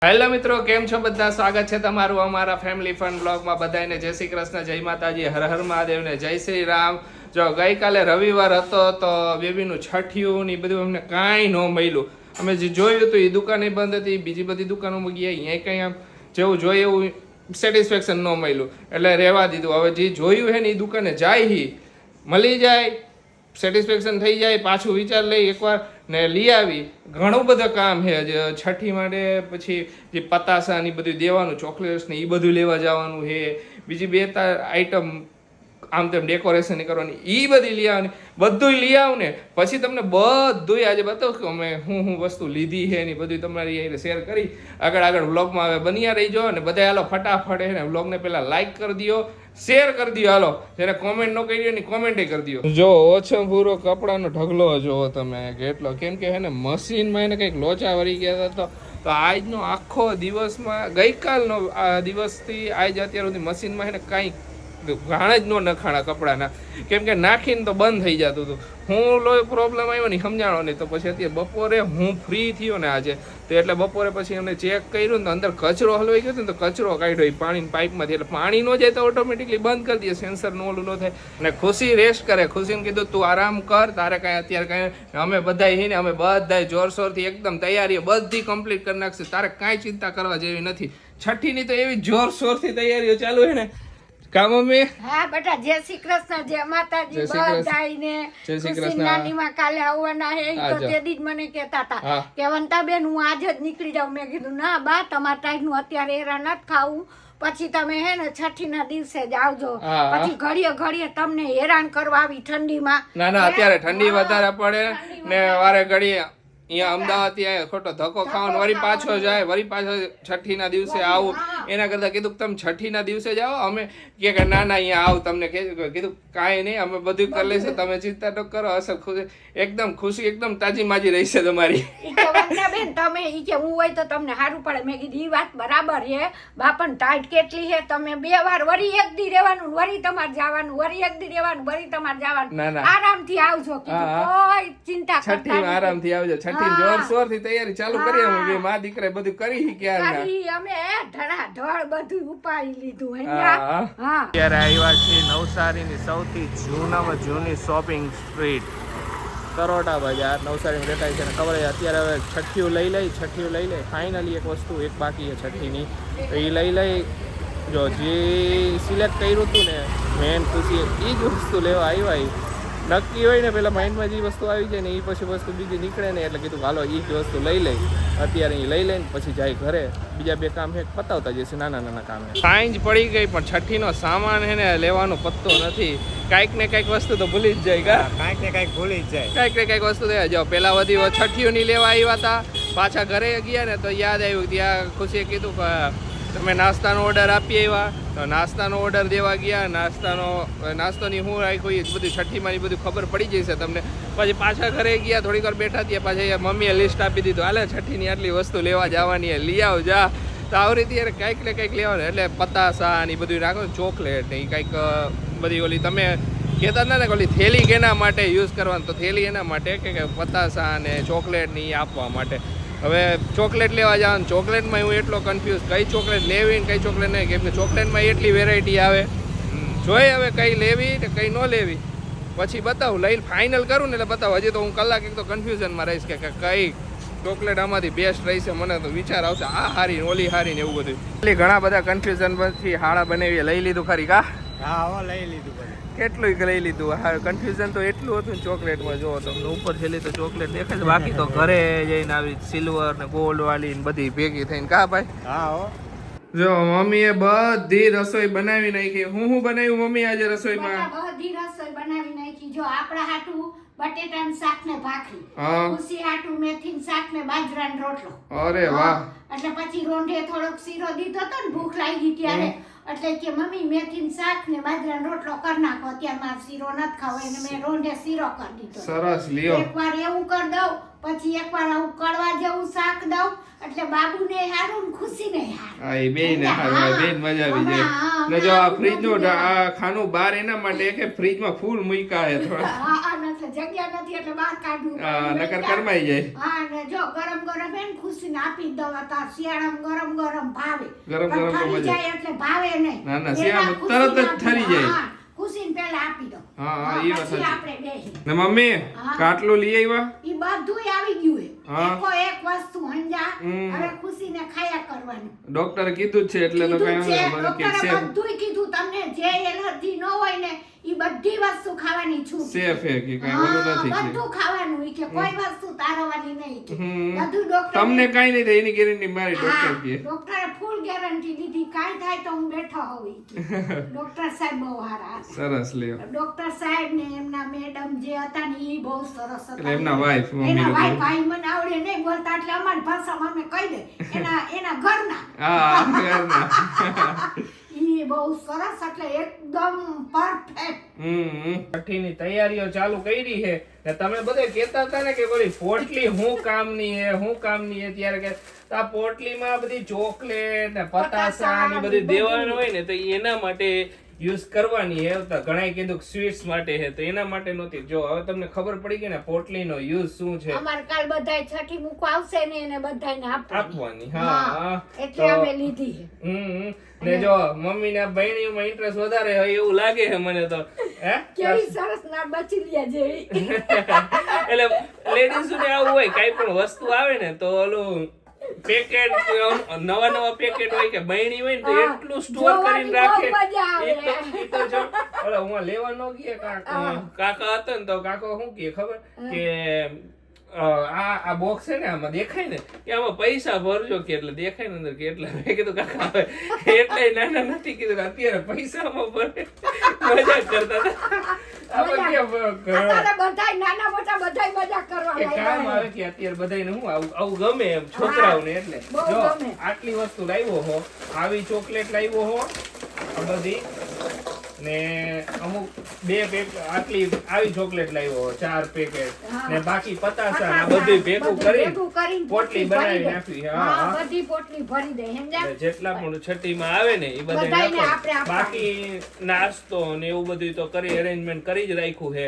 Hello મિત્રો, કેમ છો બધા? સ્વાગત છે તમારું અમારા ફેમિલી ફન બ્લોગમાં. બધાને જય શ્રી કૃષ્ણ, જય માતાજી, હર હર મહાદેવ ને જય શ્રી રામ. જો ગઈકાલે રવિવાર હતો તો બેબીનું છઠિયું ને બધું અમને કાંઈ ન મળ્યું. અમે જે જોયું હતું એ દુકાને બંધ હતી, બીજી બધી દુકાનોમાં ગયા, અહીંયા કંઈ આમ જેવું જોઈએ એવું સેટિસ્ફેક્શન ન મળ્યું એટલે રહેવા દીધું. હવે જે જોયું હે ને એ દુકાને જાય મળી જાય, સેટિસ્ફેક્શન થઈ જાય, પાછું વિચાર લઈ એકવાર ને લઈ આવી. ઘણું બધું કામ છે છઠ્ઠી માટે. પછી જે પતાસા ને બધું દેવાનું, ચોકલેટ્સ ને એ બધું લેવા જવાનું છે. બીજી બે આઈટમ આમ તેમ ડેકોરેશન કરવાની, એ બધી લઈ આવવાની. બધું લઈ આવ ને પછી તમને બધું આજે બતાવું કે અમે હું વસ્તુ લીધી છે ને બધું તમારી શેર કરી. આગળ વ્લોગમાં હવે બન્યા રહીજો અને બધા હાલો ફટાફટ ને વ્લોગને પહેલા લાઈક કરી દો, શેર કરી દો. હાલો, જેને કોમેન્ટ ન કરી દો ને કોમેન્ટ કરી દો. જો ઓછો પૂરો કપડાનો ઢગલો જોવો તમે કેટલો, કેમ કે હે ને મશીનમાં એને કંઈક લોચા વળી ગયા હતા. તો આજનો આખો દિવસમાં ગઈકાલનો દિવસથી આજ અત્યાર સુધી મશીનમાં હે ને કાંઈ ઘાણા જ ન નખાણા કપડાના, કેમ કે નાખીને તો બંધ થઈ જતું હતું. હું લો પ્રોબ્લેમ આવ્યો ને સમજાણો નહીં. તો પછી અત્યારે બપોરે હું ફ્રી થયો ને આજે, તો એટલે બપોરે પછી અમને ચેક કર્યું ને તો અંદર કચરો હલવાઈ ગયો ને તો કચરો કાઢ્યો એ પાણી પાઇપમાંથી. એટલે પાણી ન જાય તો ઓટોમેટિકલી બંધ કરી દે, સેન્સર નું ઓલું ન થાય. અને ખુશી રેસ્ટ કરે. ખુશીને કીધું તું આરામ કર, તારે કાંઈ અત્યારે કાંઈ, અમે બધાય અમે બધાય જોરશોરથી એકદમ તૈયારીઓ બધી કમ્પ્લીટ કરી નાખશે. તારે કાંઈ ચિંતા કરવા જેવી નથી. છઠ્ઠીની તો એવી જોરશોરથી તૈયારીઓ ચાલુ છે ને. કામ મમ્મી? હા બેટા, જય શ્રી કૃષ્ણ, જય માતાજી બધાયને. જય શ્રી કૃષ્ણ. નાનીમાં કાલે આવવાના હે તો તેદી જ મને કહેતા હતા કે વંતાબેન હું આજ જ નીકળી જાઉં. મેં કીધું ના બા, તમારા ટાઈમનું અત્યારે એરા નથી ખાવું, પછી તમે હે ને છઠ્ઠીના દિવસે જ આવજો. પછી ઘડીએ તમને હેરાન કરવા આવી ઠંડીમાં. ના અત્યારે ઠંડી વધારે પડે ને વારે ઘડીએ અહીંયા અમદાવાદ થી ખોટો ધક્કો ખાવાનો, વળી પાછો જાય, વળી પાછો છઠ્ઠીના દિવસે આવું. એના કરતા કીધું તમે છઠ્ઠીના દિવસે જાઓ. અમે કે ના અહીંયા આવ, તમને કીધું કાંઈ નહીં, અમે બધું કરી લઈશું, તમે ચિંતા ન કરો. અસર ખુશી એકદમ એકદમ તાજી માજી રહેશે તમારી. બેન તમે ઈ કે હું હોય તો તમને સારું પડે. મેં કીધું ઈ વાત બરાબર છે બા, પણ ટાઈટ કેટલી છે. તમે 2 વાર વળી એક દી રહેવાનું, વળી તમારે જવાનું, વળી એક દી રહેવાનું, વળી તમારે જવાનું. આરામથી આવજો, કોઈ ચિંતા છઠ્ઠી આરામથી આવજો. જોરશોર થી તૈયારી ચાલુ કરી. અમે બે માં દીકરા બધું કરી ક્યારે અમે ધડાધડ બધું ઉપાડી લીધું. અત્યારે આવ્યા છીએ નવસારીની સૌથી જૂનામાં જૂની શોપિંગ સ્ટ્રીટ, કરોડા બજાર. નવસારીમાં દેખાય છે ને ખબર છે. અત્યારે હવે છઠ્ઠીઓ લઈ લઈ ફાઇનલી એક વસ્તુ એક બાકી છે છઠ્ઠીની, તો એ લઈ જો જે સિલેક્ટ કર્યું હતું ને મેન ખુશી એ જ વસ્તુ લેવા આવ્યા. નક્કી હોય ને પેલા માઇન્ડમાં જે વસ્તુ આવી જાય ને એ પછી વસ્તુ બીજી નીકળે ને, એટલે કીધું હાલો એ જ વસ્તુ લઈ લઈ. અત્યારે એ લઈ લઈને પછી જાય ઘરે. બીજા 2 કામ છે પતાવતા જશે, નાના કામ. સાંજ પડી ગઈ પણ છઠ્ઠીનો સામાન છે ને લેવાનો પત્તો નથી. કાંઈક ને કાંઈક વસ્તુ તો ભૂલી જ જાય. કાંઈક ને કાંઈક ભૂલી જ જાય. કાંઈક ને કાંઈક વસ્તુ લેવા જાઓ. પેલા બધી છઠ્ઠીઓની લેવા આવ્યા હતા, પાછા ઘરે ગયા ને તો યાદ આવ્યું. ત્યાં ખુશીએ કીધું કે તમે નાસ્તાનો ઓર્ડર આપી આવ્યા, તો નાસ્તાનો ઓર્ડર દેવા ગયા. નાસ્તોની હું રાખ્યું એ બધું છઠ્ઠીમાં બધું ખબર પડી જશે તમને. પછી પાછા ઘરે ગયા, થોડીક વાર બેઠા ત્યાં પાછા મમ્મીએ લિસ્ટ આપી દીધું, હાલે છઠ્ઠીની આટલી વસ્તુ લેવા જવાની, લઈ આવ જા. તો આવી રીતે કંઈક ને કંઈક લેવાનું. એટલે પતાસા ને એ બધું રાખો, ચોકલેટ ને એ કંઈક બધી ઓલી તમે કહેતા હતા ને કે ઓલી થેલી કેના માટે યુઝ કરવાની, તો થેલી એના માટે કે પતાસા ને ચોકલેટ ને એ આપવા માટે. હવે ચોકલેટ લેવા જવાનું, ચોકલેટમાં હું એટલો કન્ફ્યુઝ, કઈ ચોકલેટ લેવી ને કઈ ચોકલેટ નહીં, કેમ કે ચોકલેટમાં એટલી વેરાયટી આવે. જોઈએ હવે કઈ લેવી ને કઈ ન લેવી, પછી બતાવું, લઈને ફાઇનલ કરું ને એટલે બતાવું. હજી તો હું કલાક એક તો કન્ફ્યુઝનમાં રહીશ કે કઈ ચોકલેટ આમાંથી બેસ્ટ રહેશે. મને તો વિચાર આવશે આ હારી ઓલી હારી ને એવું બધું. એટલે ઘણા બધા કન્ફ્યુઝન પછી હાડા બનાવી લઈ લીધું ખરી કા? હા લઈ લીધું. કેટલું લઈ લીધું. હા, કન્ફ્યુઝન તો એટલું હતું ને ચોકલેટમાં. જો તમને ઉપર છેલ્લી તો ચોકલેટ દેખાય છે, બાકી તો ઘરે જઈને આવી સિલ્વર ને ગોલ્ડ વાળી ને બધી ભેગી થઈને કા ભાઈ? હા જો મમ્મીએ બધી રસોઈ બનાવી નાખી. હું બનાવ્યું મમ્મી આજે રસોઈમાં? બધી રસોઈ બનાવી નાખી. જો આપણા હાટું બટેટાનું શાક ને ભાખરી, ખુશી હાટું મેથીનું શાક ને બાજરાનો રોટલો. અરે વાહ. એટલે પછી રોંઢે થોડોક શીરો દીધો હતો ને, ભૂખ લાગી ત્યારે, એટલે કે મમ્મી મેથીનું શાક ને બાજરાનો રોટલો કરી નાખો. અત્યારે મારે શીરો નથી ખાવો એટલે મેં રોંઢે શીરો કરી દીધો. સરસ લ્યો. એકવાર એવું કરી દઉં, પછી એકવાર આવું કડવા જેવું શાક દઉં, એટલે બાબુને હારું ને ખુશીને હારું. હા, એ બેયને હારું, બેન મજા આવી જાય. ને જો આ ફ્રીજ નું આ ખાનું બાર એના માટે કે ફ્રીજમાં ફૂલ મૂક્યા હે થોડા જગ્યા નથી એટલે બહાર કાઢવું નકર કરમાઈ જાય. હા ને જો ગરમ ગરમ હે ને ખુશીને આપી દવા તાર શિયાળામાં ગરમ ગરમ ભાવે ગરમ ગરમ તો મજા જાય એટલે ભાવે નહીં. ના ના શિયાળામાં તરત જ ઠરી જાય. ખુશીને પહેલા આપી દો. હા ઈ વાત પછી છે. આપણે બેસી ને મમ્મી કાટલું લઈ આવ્યા? ઈ બધું આવી ગયું હે. હા. એકો એક વસ્તુ હંજા હવે ખુશીને ખાયા કરવાનું. ડોક્ટરે કીધું જ છે એટલે તો કીધું કઈ છે, મને કે ડોક્ટરે સેફ બધુંય કીધું તમને જે એલર્જી ન હોય ને ઈ બધી વસ્તુ ખાવાની છૂટ. સેફ હે કે કઈ ઓલું હા, નથી કે બધું ખાવાનું ઈ કે કોઈ વસ્તુ તારવાની નહીં કે. હમ. બધું ડોક્ટર તમને કઈ નહીં થાય એની ગેરંટી મારી ડોક્ટર કે. ડોક્ટરે ફૂલ ગેરંટી દીધી કાઈ થાય તો હું બેઠો હોઉં ઈ કે. ડોક્ટર સાહેબ બહુ સારા છે. સરસ લ્યો. ડોક્ટર સાહેબ ને એમના મેડમ જે હતા ને ઈ બહુ સરસ હતા. એટલે એમના વાઈફ મમ્મી એના લોકો. ભાઈ ભાઈ મને આવડે નહીં બોલતા એટલે અમારી ભાષામાં અમે કહી દે એના ઘરના હા ઘરના. ઈ બહુ સરસ એટલે એકદમ પરફેક્ટ. છઠ્ઠીની તૈયારીઓ ચાલુ કરી છે ને તમે બધે કહેતા હતા ને કે બોલી પોટલી હું કામની હે ત્યારે કે આ પોટલીમાં બધી ચોકલેટ ને પતાસા ને બધી દેવાનું હોય ને તો એના માટે યુઝ કરવાની હે. તો ઘણાય કીધું સ્વીટ્સ માટે હે તો એના માટે નહોતી. જો હવે તમને ખબર પડી ગઈ ને પોટલીનો યુઝ શું છે. અમાર કાલ બધાય છઠ્ઠી મૂકવા આવશે ને એને બધાયને આપવાની. હા એટલે અમે લીધી છે. ને જો મમ્મી ના બહેણીઓમાં ઇન્ટરેસ્ટ વધારે હોય એવું લાગે છે મને તો. હે કેવી સરસ ના બચીલિયા જેવી. એટલે લેડીઝ ને આવું હોય કઈ પણ વસ્તુ આવે ને તો ઓલું પેકેટ નવા પેકેટ હોય કે બહેણી હોય ને તો એટલું સ્ટોર કરીને રાખે. ઈ તો જો ઓલા હું લેવા ન ગયા કાકા હતો ને તો કાકો શું કહે ખબર કે આ બોક્સ છે ને આમાં દેખાય ને કે આમાં પૈસા ભરજો કે એટલે દેખાય ને અંદર કે એટલે મેં કીધું કાકા હવે એટલે નાના નથી કીધું કે અત્યારે પૈસામાં ભરે મજાક કરતા કામ આવે કે અત્યારે બધાને હું આવું ગમે એમ છોકરાઓને એટલે જો આટલી વસ્તુ લાવ્યો હો આવી ચોકલેટ લાવ્યો હો આ બધી ને અમુક 2 પેકેટ આટલી આવી ચોકલેટ લાવ્યો 4 પેકેટ ને બાકી પતાસા આ બધું ભેગું કરી પોટલી બનાવી નાખી. હા બધી પોટલી ભરી દે સમજ્યા. જેટલા પણ છઠ્ઠીમાં આવે ને એ બધા બાકી નાસ્તો ને એવું બધું તો કરી અરેન્જમેન્ટ કરી જ રાખ્યું છે.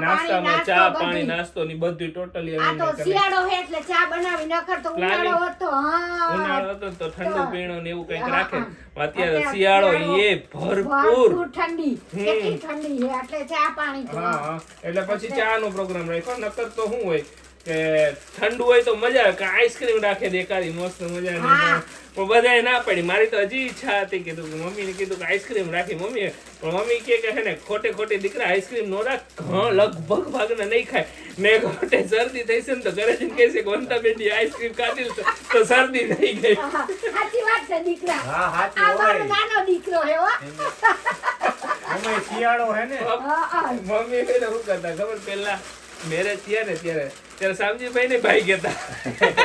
નાસ્તામાં ચા પાણી નાસ્તો ની બધું ટોટલી અરેન્જમેન્ટ કરી. શિયાળો હે એટલે ચા બનાવી નખર તો ઉનાળો હતો. ઉનાળો હતો તો ઠંડુ પીણું ને એવું કંઈક રાખે. અત્યારે શિયાળો એ ભરપૂર ઠંડી કેટલી ઠંડી છે એટલે ચા પાણી તો. હા એટલે પછી ચા નો પ્રોગ્રામ રાખ્યો. નકર તો શું હોય કે ઠંડુ હોય તો મજા આવે કે આઈસ્ક્રીમ રાખે દેખાડી મસ્ત મજા નહીં પણ બધાએ ના પડી. મારી તો હજી ઈચ્છા હતી કીધું કે મમ્મીને કીધું કે આઈસ્ક્રીમ રાખી મમ્મીએ પણ મમ્મી કે છે ને ખોટે દીકરા આઈસ્ક્રીમ નો રાખ લગભગ ભાગના નહીં ખાય ને ખોટે શરદી થઈ છે ને તો ઘરે જઈને કહે છે કે વંતા બેટી આઈસ્ક્રીમ ખાધી તો શરદી થઈ ગઈ. સાચી વાત છે દીકરા. હા સાચી આ મારો નાનો દીકરો હે હો. અમે શિયાળો હે ને મમ્મી એને શું કરતા ખબર પેલા મેરેજ થયા ને ત્યારે સામજીભાઈ ને ભાઈ કહેતા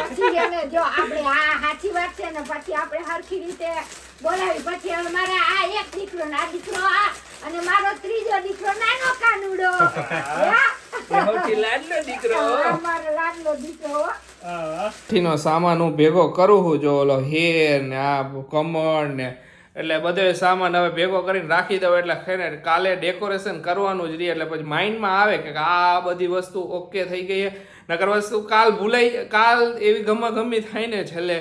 પછી એને જો આપણે આ સાચી વાત છે ને પછી આપણે હરખી રીતે બોલાવી પછી હવે મારા આ એક દીકરો ને આ દીકરો આ અને મારો ત્રીજો દીકરો નાનો કાનુડો. સૌથી લાડલો દીકરો મારો લાડલો દીકરો. નો સામાન હું ભેગો કરું છું જો ઓલો હેર ને આ કમળ ને એટલે બધો સામાન હવે ભેગો કરીને રાખી દઉં એટલે ખરે કાલે ડેકોરેશન કરવાનું જ રહે એટલે પછી માઇન્ડમાં આવે કે આ બધી વસ્તુ ઓકે થઈ ગઈ છે. નકર વસ્તુ કાલ એવી ગમી થાય ને છેલ્લે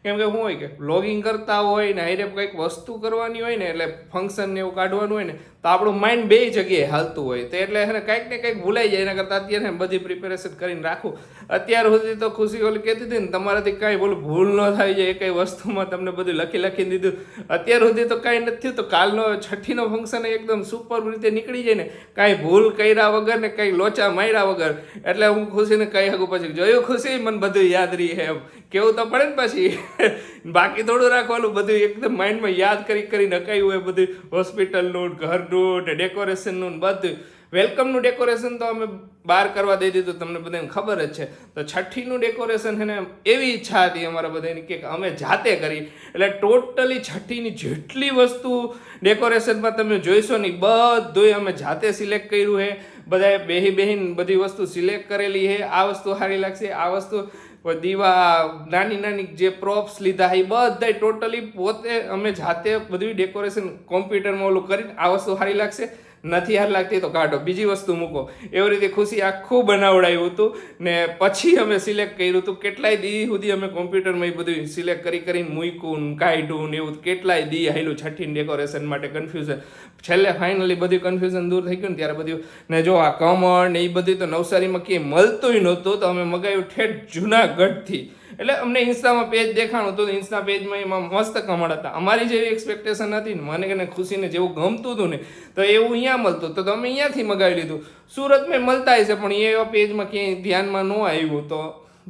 કેમ કે શું હોય કે બ્લોગિંગ કરતા હોય ને હારે કંઈક વસ્તુ કરવાની હોય ને એટલે ફંક્શન ને એવું કાઢવાનું હોય ને તો આપણું માઇન્ડ બે જગ્યાએ હાલતું હોય તો એટલે એને કંઈક ને કંઈક ભૂલાઈ જાય એના કરતાં અત્યારે બધી પ્રિપેરેશન કરીને રાખું. અત્યાર સુધી તો ખુશી ઓલી કહેતી હતી ને તમારાથી કાંઈ બોલું ભૂલ ન થાય જાય એ કઈ વસ્તુમાં તમને બધું લખી દીધું. અત્યાર સુધી તો કાંઈ નથી થયું તો કાલનો છઠ્ઠીનો ફંક્શન એકદમ સુપર રીતે નીકળી જાય ને કાંઈ ભૂલ કર્યા વગર ને કંઈ લોચા માર્યા વગર એટલે હું ખુશીને કહી શકું પછી જોયું ખુશી મને બધું યાદ રહી છે એમ કેવું તો પડે ને પછી બાકી થોડું રાખવાનું બધું એકદમ માઇન્ડમાં યાદ કરી નકાયું હોય બધું હોસ્પિટલનું ઘરનું ને ડેકોરેશનનું બધું. વેલકમનું ડેકોરેશન તો અમે બહાર કરવા દઈ દીધું તમને બધાને ખબર જ છે. તો છઠ્ઠીનું ડેકોરેશન છે ને એવી ઈચ્છા હતી અમારા બધાની કે અમે જાતે કરી એટલે ટોટલી છઠ્ઠીની જેટલી વસ્તુ ડેકોરેશનમાં તમે જોઈશો ને બધું અમે જાતે સિલેક્ટ કર્યું છે. બધાએ બેહીને બધી વસ્તુ સિલેક્ટ કરેલી છે. આ વસ્તુ સારી લાગશે આ વસ્તુ દીવા નાની નાની જે પ્રોપ્સ લીધા એ બધા ટોટલી પોતે અમે જાતે બધું ડેકોરેશન કોમ્પ્યુટરમાં ઓલું કરીને આ વસ્તુ સારી લાગશે, નથી હાર લાગતી તો કાઢો, બીજી વસ્તુ મૂકો, એવી રીતે ખુશી આખું બનાવડાવ્યું હતું. ને પછી અમે સિલેક્ટ કર્યું હતું. કેટલાય દી સુધી અમે કોમ્પ્યુટરમાં એ બધું સિલેક્ટ કરીને મૂક્યું, કાઢ્યું ને એવું કેટલાય દી હાલ્યું છઠ્ઠી ડેકોરેશન માટે કન્ફ્યુઝન. છેલ્લે ફાઇનલી બધું કન્ફ્યુઝન દૂર થઈ ગયું ને ત્યારે બધું. ને જો આ કમળ ને એ બધું તો નવસારીમાં ક્યાંય મળતું નહોતું, તો અમે મગાવ્યું ઠેઠ જુનાગઢથી. એટલે અમને ઇન્સ્ટામાં પેજ દેખાણું હતું, ઇન્સ્ટા પેજમાં એમાં મસ્ત કમળ હતા. અમારી જેવી એક્સપેક્ટેશન હતી ને, મને કે ખુશીને જેવું ગમતું હતું ને તો એવું અહીંયા મળતું, તો અમે અહીંયાથી મગાવી લીધું. સુરતમાં મળતા હશે પણ એવા પેજમાં ક્યાંય ધ્યાનમાં ન આવ્યું, તો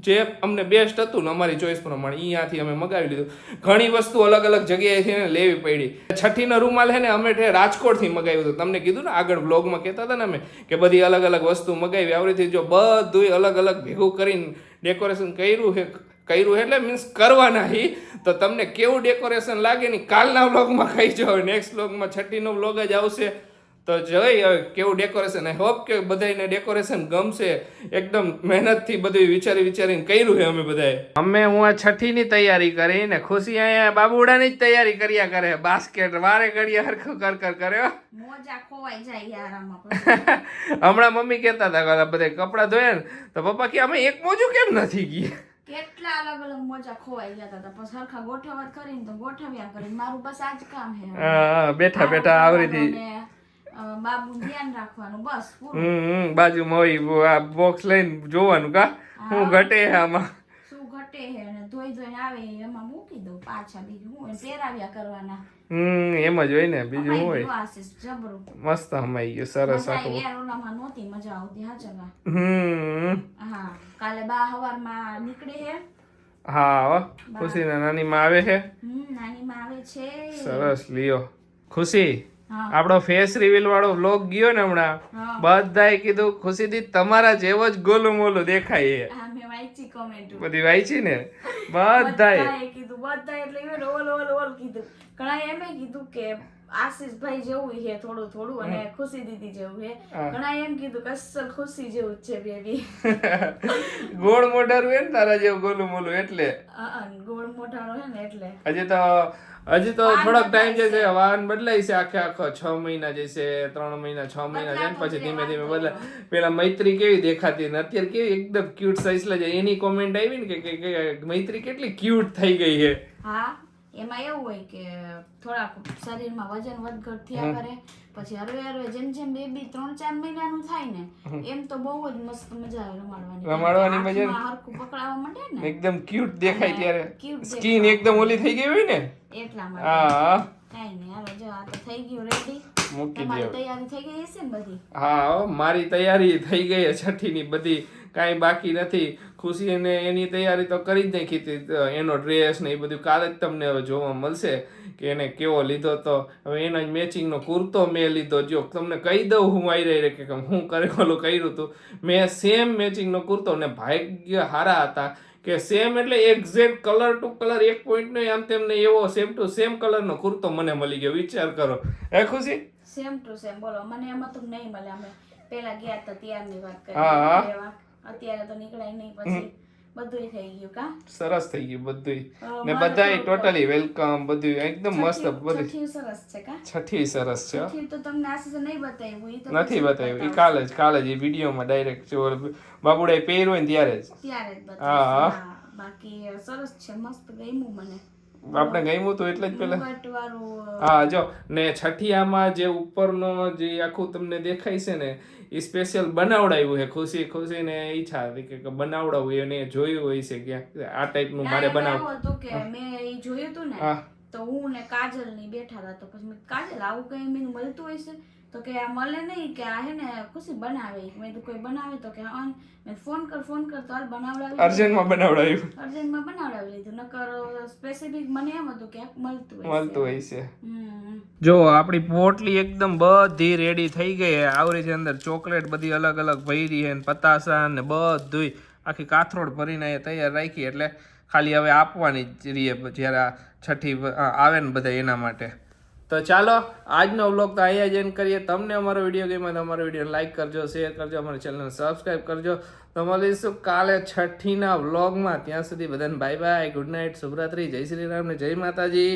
જે અમને બેસ્ટ હતું ને અમારી ચોઈસ પ્રમાણે અહીંયાથી અમે મગાવી લીધું. ઘણી વસ્તુ અલગ અલગ જગ્યાએથી ને લેવી પડી. છઠ્ઠીનો રૂમાલ છે ને અમે રાજકોટથી મગાવ્યું હતું. તમને કીધું ને આગળ બ્લોગમાં કહેતા હતા ને અમે કે બધી અલગ અલગ વસ્તુ મગાવી. આવી રીતે જો બધું અલગ અલગ ભેગું કરીને ડેકોરેશન કર્યું એટલે મીન્સ કરવાના હી. તો તમને કેવું ડેકોરેશન લાગે ને કાલના વ્લોગમાં કહી જાઓ. નેક્સ્ટ વ્લોગમાં છઠ્ઠીનો વ્લોગ જ આવશે, તો જોઈ હવે કેવું ડેકોરેશન. આઈ હોપ કે બધાને ડેકોરેશન ગમશે. એકદમ મહેનતથી બધું વિચારીને કર્યું છે અમે બધાએ. હું આ છઠ્ઠીની તૈયારી કરી ને ખુશી અહીંયા બાબુડાની જ તૈયારી કર્યા કરે. બાસ્કેટ વારે ઘડીએ હરખું કર્યો. મોજા ખોવાઈ જાય યાર આમાં. હમણાં મમ્મી કહેતા હતા બધા કપડાં ધોયા ને તો પપ્પા કે અમે એક મોજું કેમ નથી ગયા. કેટલા અલગ અલગ મોજા ખોવાઈ જતા હતા, પછી સરખા ગોઠવત કરીને તો ગોઠવ્યા કરીને મારું બસ આજ કામ છે. બેઠા આવરીથી બાબુ ધ્યાન રાખવાનું બસ પૂરું. બાજુમાં હોય આ બોક્સ લઈને જોવાનું કા શું ઘટે આમાં, શું ઘટે છે અને ધોઈને આવે એમાં મૂકી દઉં પાછા. બીજું હું પહેરાવ્યા કરવાના. એમ જ હોય ને, બીજું શું હોય. જબરું મસ્ત હમાઈ ગયું, સરસ આખું. એરોનામાં નહોતી મજા આવતી હા ચલા. હા કાલે બા હવારમાં નીકળે છે. હા ખુશીના નાનીમાં આવે છે. નાનીમાં આવે છે. સરસ લ્યો ખુશી. આપણો ફેસ રિવીલ વાળો વ્લોગ ગયો ને હમણાં, બધાએ કીધું ખુશી દી તમારા જેવો જ ગોલું મોલું દેખાય. બધી વાંચી ને બધાએ કીધું, બધા એટલે ઓલ કીધું. ઘણા એમ કીધું કે આશીષભાઈ જેવું છે થોડું અને ખુશી દીદી જેવું છે. ઘણા એમ કીધું કે અસલ ખુશી જેવું છે બેબી. ગોળ મોઢારું હે ને તારા જેવું ગોલું મોલું એટલે. ગોળ મોઢારો હે ને એટલે. હજી તો થોડોક ટાઈમ જશે, વાહન બદલાય છે આખો 6 મહિના જશે, 3 મહિના 6 મહિના જાય ને પછી ધીમે ધીમે બદલાય. પેલા મૈત્રી કેવી દેખાતી ને અત્યારે કેવી એકદમ ક્યુટ સાઈઝ લે. એની કોમેન્ટ આવી ને કે મૈત્રી કેટલી ક્યુટ થઈ ગઈ છે. હા એમાં એવું હોય કે થોડાક શરીરમાં વજન વધઘટ થયા કરે, પછી હરવે જેમ બેબી 3-4 મહિનાનું થાય ને એમ તો બહુ જ મસ્ત મજા આવે રમાડવાની મજા. હરખું પકડાવા માંડે ને એકદમ ક્યુટ દેખાય ત્યારે સ્કિન એકદમ ઓલી થઈ ગઈ હોય ને એટલા માટે. કઈ નહીં હાલો જો આ તો થઈ ગયું રેડી. તમારી તૈયારી થઈ ગઈ હશે ને બધી? હા મારી તૈયારી થઈ ગઈ છે છઠ્ઠીની બધી, કાંઈ બાકી નથી. ખુશીને એની તૈયારી તો કરી જ નાખી હતી, એનો ડ્રેસ ને એ બધું કાલે જ તમને હવે જોવા મળશે કે એને કેવો લીધો. તો હવે એનો જ મેચિંગનો કુર્તો મેં લીધો. જો તમને કહી દઉં હું આવી રહી કે હું ઓલું કર્યું હતું. મેં સેમ મેચિંગનો કુર્તો, ને ભાગ્ય હારા હતા કે સેમ એટલે exact colour to colour 1 point નો આમ તેમને એવો સેમ ટુ સેમ કલરનો કુર્તો મને મળી ગયો. વિચાર કરો હે ખુશી. સેમ ટુ સેમ બોલો. મને એમાં તો નહીં મળે. અમે પેલા ગયા હતા ત્યારની વાત કરી, અત્યારે તો નીકળાય નહીં. પછી બધુંય થઈ ગયું કા સરસ થઈ ગયું બધુંય. ને બધાય ટોટલી વેલકમ, બધું એકદમ મસ્ત. બધું સરસ છે કા છઠ્ઠી સરસ છે. છઠ્ઠી તો તમને આશીષ નહીં બતાવ્યું, ઈ તો નથી બતાવ્યું. ઈ કાલે જ વિડીયોમાં ડાયરેક્ટ બાબુડાએ પહેર્યો હોય ને ત્યારે જ બતાવ્યું. બાકી સરસ છે, મસ્ત ગમ્યું મને. આપણે ગમ્યું તો એટલે જ પેલા. હા જો ને છઠ્ઠિયામાં જે ઉપરનો જે આખું તમને દેખાય છે ને એ સ્પેશિયલ બનાવડાવ્યું છે. ખુશીને ઈચ્છા હતી કે બનાવડાવું, એને જોયું હોય છે કે આ ટાઈપનું મારે બનાવવું હતું. કે મેં એ જોયું હતું ને તો હું ને કાજલ ની બેઠા હતા, તો પછી કાજલ આવું કઈ મને મળતું હોય છે તો કે આ મળે નહીં કે આ હે ને ખુશી બનાવે. મેં તો કોઈ બનાવે તો કે મેં ફોન કર તો હાલ બનાવડાવી. અર્જન્ટમાં બનાવડાવી લીધું. નકર સ્પેસિફિક મને એમ હતું કે મળતું હોય છે. જો આપણી પોટલી એકદમ બધી રેડી થઈ ગઈ. આવરી છે અંદર ચોકલેટ બધી અલગ અલગ ભરી છે, પતાસા ને બધું આખી કાથરોડ ભરીને તૈયાર રાખી. એટલે ખાલી હવે આપવાની જ રહીએ જ્યારે છઠ્ઠી આવે ને બધા એના માટે. તો ચાલો આજનો વ્લોગ તો અહીંયા જ એન્ડ કરીએ. તમને અમારો વિડીયો ગમ્યો તો અમારો વિડીયો લાઈક કરજો, શેર કરજો, અમારી ચેનલને સબસ્ક્રાઈબ કરજો. તો મળીશું કાલે છઠ્ઠીના વ્લોગમાં. ત્યાં સુધી બધાને બાય બાય, ગુડ નાઇટ, શુભરાત્રી, જય શ્રી રામ ને જય માતાજી.